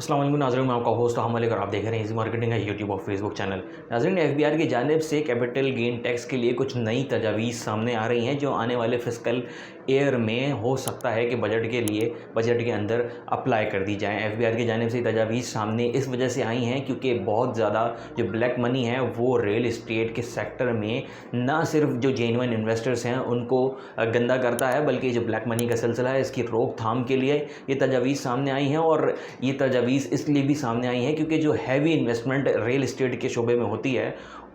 अस्सलाम वालेकुम नाज़रीन, मैं आपका होस्ट हम और आप देख रहे हैं इजी मार्केटिंग है यूट्यूब और फेसबुक चैनल। नाज़रीन, एफबीआर की जानिब से कैपिटल गेन टैक्स के लिए कुछ नई तजावीज़ सामने आ रही हैं जो आने वाले फिस्कल ईयर में हो सकता है कि बजट के अंदर अप्लाई कर दी जाएँ। एफबीआर की जानिब से तजावीज़ सामने इस वजह से आई हैं क्योंकि बहुत ज़्यादा जो ब्लैक मनी है वो रियल इस्टेट के सेक्टर में ना सिर्फ जो जेन्युइन इन्वेस्टर्स हैं उनको गंदा करता है, बल्कि जो ब्लैक मनी का सिलसिला है इसकी रोकथाम के लिए ये तजावीज़ सामने आई हैं। और ये तजावीज़ इसलिए भी सामने आई हैं क्योंकि जो हैवी इन्वेस्टमेंट रियल इस्टेट के शोबे में होती है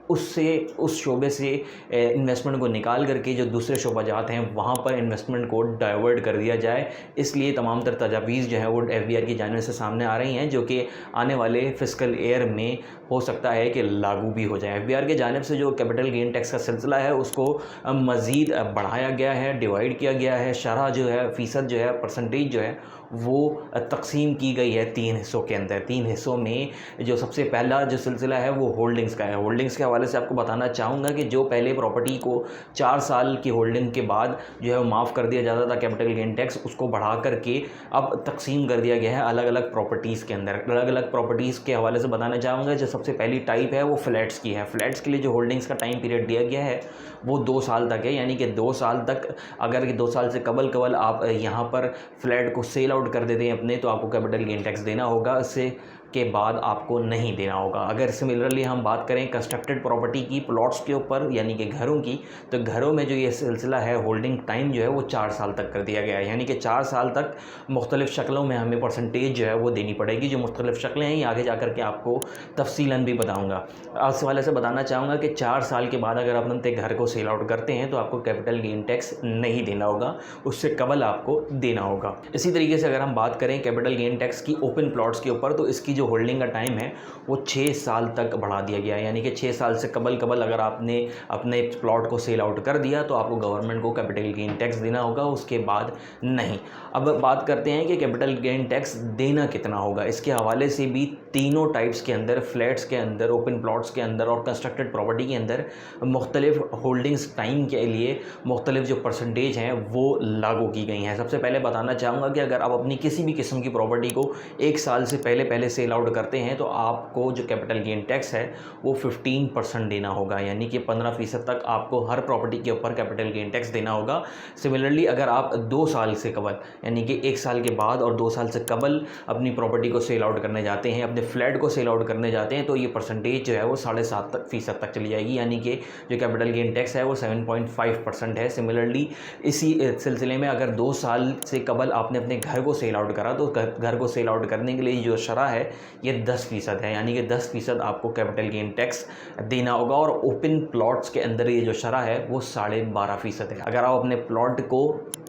उस शोबे से इन्वेस्टमेंट को निकाल करके जो दूसरे शोबाजात हैं वहाँ पर इन्वेस्टमेंट को डाइवर्ट कर दिया जाए। इसलिए तमाम तर तजावीज़ जो है वो एफबीआर की जानिब से सामने आ रही हैं जो कि आने वाले फिस्कल ईयर में हो सकता है कि लागू भी हो जाए। एफबीआर की जानिब से जो कैपिटल गेन टैक्स का सिलसिला है उसको मज़ीद बढ़ाया गया है, डिवाइड किया गया है। शरह जो है, फ़ीसद जो है, परसेंटेज जो है वो तकसीम की गई है 3 हिस्सों के अंदर। 3 हिस्सों में जो सबसे पहला जो सिलसिला है वो होल्डिंग्स का है। होल्डिंग्स के हवाले से आपको बताना चाहूँगा कि जो पहले प्रॉपर्टी को 4 साल की होल्डिंग के बाद जो है वो माफ़ कर दिया जाता था कैपिटल गेन टैक्स, उसको बढ़ा करके अब तकसीम कर दिया गया है अलग अलग प्रॉपर्टीज़ के अंदर। अलग अलग प्रॉपर्टीज़ के हवाले से बताना चाहूँगा, जो सबसे पहली टाइप है वो फ्लैट्स की है। फ्लैट्स के लिए जो होल्डिंग्स का टाइम पीरियड दिया गया है वो 2 साल तक है, यानी कि 2 साल तक अगर 2 साल से कबल आप यहाँ पर फ्लैट को सेल आउट कर देते हैं अपने तो आपको कैपिटल गेन टैक्स देना होगा, इससे के बाद आपको नहीं देना होगा। अगर सिमिलरली हम बात करें कंस्ट्रक्टेड प्रॉपर्टी की, प्लॉट्स के ऊपर यानी कि घरों की, तो घरों में जो ये सिलसिला है होल्डिंग टाइम जो है वो 4 साल तक कर दिया गया है, यानी कि 4 साल तक मुख्तलिफ़ शक्लों में हमें परसेंटेज जो है वो देनी पड़ेगी। जो मुख्तलिफ़ शक्लें हैं ये आगे जा कर के आपको तफसीलन भी बताऊँगा। इस वाले से बताना चाहूँगा कि 4 साल के बाद अगर आप अपने घर को सेल आउट करते हैं तो आपको कैपिटल गेन टैक्स नहीं देना होगा, उससे कबल आपको देना होगा। इसी तरीके से अगर हम बात करें कैपिटल गेन टैक्स की ओपन प्लॉट्स के ऊपर, तो इसकी जो होल्डिंग का टाइम है वो 6 साल तक बढ़ा दिया गया है, यानी कि 6 साल से कबल अगर आपने अपने प्लॉट को सेल आउट कर दिया तो आपको गवर्नमेंट को कैपिटल गेन टैक्स देना होगा, उसके बाद नहीं। अब बात करते हैं कि कैपिटल गेन टैक्स देना कितना होगा। इसके हवाले से भी तीनों टाइप्स के अंदर, फ्लैट्स के अंदर, ओपन प्लॉट्स के अंदर और कंस्ट्रक्टेड प्रॉपर्टी के अंदर मुख्तलिफ होल्डिंग्स टाइम के लिए मुख्तलिफ जो परसेंटेज हैं वो लागू की गई हैं। सबसे पहले बताना चाहूँगा कि अगर आप अपनी किसी भी किस्म की प्रॉपर्टी को 1 साल से पहले सेल आउट करते हैं तो आपको जो कैपिटल गेन टैक्स है वो 15% देना होगा, यानी कि 15% तक आपको हर प्रॉपर्टी के ऊपर कैपिटल गेन टैक्स देना होगा। सिमिलरली अगर आप 2 साल से कबल यानी कि 1 साल के बाद और 2 साल से कबल अपनी प्रॉपर्टी को सेल आउट करने जाते हैं, अपने फ्लैट को सेल आउट करने जाते हैं, तो ये परसेंटेज जो है वो 7.5% तक चली जाएगी, यानी कि जो कैपिटल गेन टैक्स है वो 7.5% है। सिमिलरली इसी सिलसिले में अगर 2 साल से कबल आपने अपने घर को सेल आउट करा तो घर को सेल आउट करने के लिए जो शरह है ये 10% है, यानी कि 10% आपको कैपिटल गेन टैक्स देना होगा। और ओपन प्लॉट्स के अंदर ये जो शरह है वो 12.5% है। अगर आप अपने प्लॉट को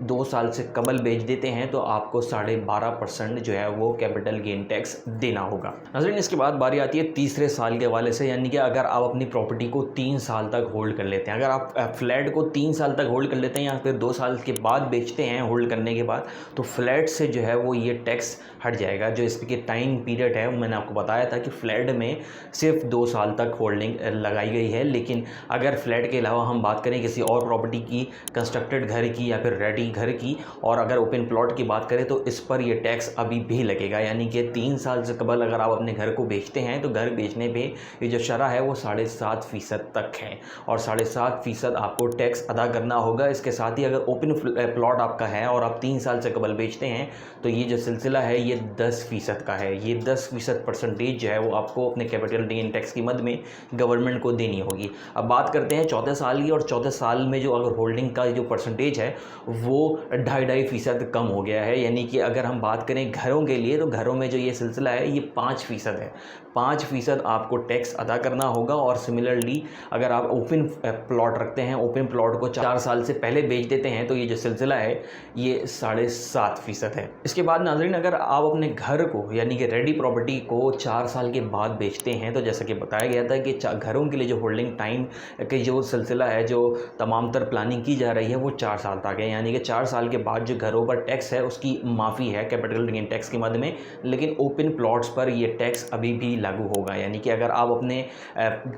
2 साल से कबल बेच देते हैं तो आपको 12.5% जो है वो कैपिटल गेन टैक्स देना होगा। नाज़रीन, इसके बाद बारी आती है तीसरे साल के हवाले से, यानी कि अगर आप अपनी प्रॉपर्टी को 3 साल तक होल्ड कर लेते हैं, अगर आप फ्लैट को 3 साल तक होल्ड कर लेते हैं या फिर 2 साल के बाद बेचते हैं होल्ड करने के बाद, तो फ्लैट से जो है वो ये टैक्स हट जाएगा। जो इसके टाइम पीरियड है मैंने आपको बताया था कि फ्लैट में सिर्फ 2 साल तक होल्डिंग लगाई गई है, लेकिन अगर फ्लैट के अलावा हम बात करें किसी और प्रॉपर्टी की, कंस्ट्रक्टेड घर की या फिर रेडी घर की, और अगर ओपन प्लॉट की बात करें तो इस पर यह टैक्स अभी भी लगेगा, यानी कि 3 साल से कबल अगर आप अपने घर को बेचते हैं तो घर बेचने पे ये जो शरह है वो 7.5% तक है और 7.5% आपको टैक्स अदा करना होगा। इसके साथ ही अगर ओपन प्लॉट आपका है और आप 3 साल से कबल बेचते हैं तो ये जो सिलसिला है ये 10% का है। ये 10% परसेंटेज जो है वो आपको अपने कैपिटल गेन टैक्स की मद में गवर्नमेंट को देनी होगी। अब बात करते हैं चौथे साल की, और चौथे साल में जो अगर होल्डिंग का जो परसेंटेज है वो 2.5% कम हो गया है, यानी कि अगर हम बात करें घरों के लिए तो घरों में जो ये सिलसिला है ये 5% है। 5% आपको टैक्स अदा करना होगा। और सिमिलरली अगर आप ओपन प्लॉट रखते हैं, ओपन प्लॉट को 4 साल से पहले बेच देते हैं तो ये जो सिलसिला है ये 7.5% है। इसके बाद नाज़रीन, अगर आप अपने घर को यानी कि रेडी प्रॉपर्टी को 4 साल के बाद बेचते हैं तो जैसा कि बताया गया था कि घरों के लिए जो होल्डिंग टाइम की जो सिलसिला है, जो तमाम तर प्लानिंग की जा रही है वो 4 साल तक है, यानी कि 4 साल के बाद जो घरों पर टैक्स है उसकी माफ़ी है कैपिटल गेन टैक्स की मद में, लेकिन ओपन प्लॉट्स पर ये टैक्स अभी भी लागू होगा। यानी कि अगर आप अपने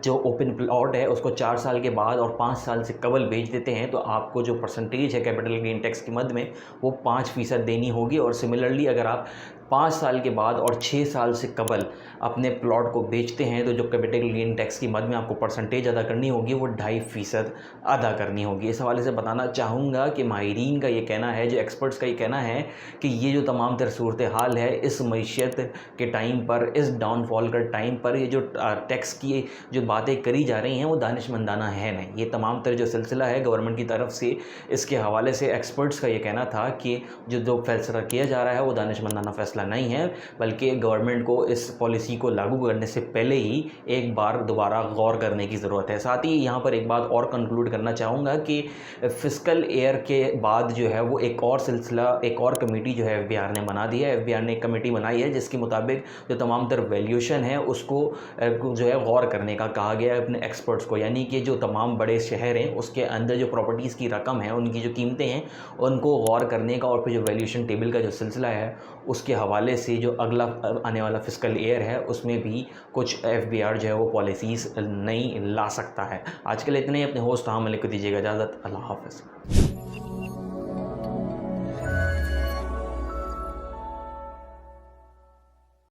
जो ओपन प्लॉट है उसको 4 साल के बाद और 5 साल से कबल बेच देते हैं तो आपको जो परसेंटेज है कैपिटल गेन टैक्स की मद में वो 5% देनी होगी। और सिमिलरली अगर आप 5 साल के बाद और 6 साल से कबल अपने प्लॉट को बेचते हैं तो जो कैपिटल गेन टैक्स की मद में आपको परसेंटेज अदा करनी होगी वो 2.5% अदा करनी होगी। इस हवाले से बताना चाहूँगा कि माहिरीन का ये कहना है, जो एक्सपर्ट्स का ये कहना है कि ये जो तमाम तर सूरत हाल है इस मईशत के टाइम पर, इस डाउनफॉल का टाइम पर, ये जो टैक्स की जो बातें करी जा रही हैं वो दानिशमंदाना है नहीं। ये तमाम तर जो सिलसिला है गवर्नमेंट की तरफ से, इसके हवाले से एक्सपर्ट्स का ये कहना था कि जो फैसला किया जा रहा है वो दानिशमंदाना फ़ैसला नहीं है, बल्कि गवर्नमेंट को इस पॉलिसी को लागू करने से पहले ही एक बार दोबारा गौर करने की ज़रूरत है। साथ ही यहाँ पर एक बात और कंक्लूड करना चाहूँगा कि फिस्कल ईयर के बाद जो है वो एक और सिलसिला, एक और कमेटी जो है एफबीआर ने बना दी है। एफबीआर ने एक कमेटी बनाई है जिसके मुताबिक जो तमाम तर वैल्यूएशन है उसको जो है गौर करने का कहा गया है अपने एक्सपर्ट्स को, यानी कि जो तमाम बड़े शहर हैं उसके अंदर जो प्रॉपर्टीज़ की रकम है, उनकी जो कीमतें हैं, उनको गौर करने का, और फिर जो वैल्यूएशन टेबल का जो सिलसिला है उसके हवाले से जो अगला आने वाला फिस्कल ईयर है उसमें भी कुछ एफबीआर जो है वो पॉलिसीज़ नई ला सकता है। आज के लिए इतने ही। अपने होस्ट मलिक को दीजिएगा इजाज़त। अल्लाह हाफ़िज़।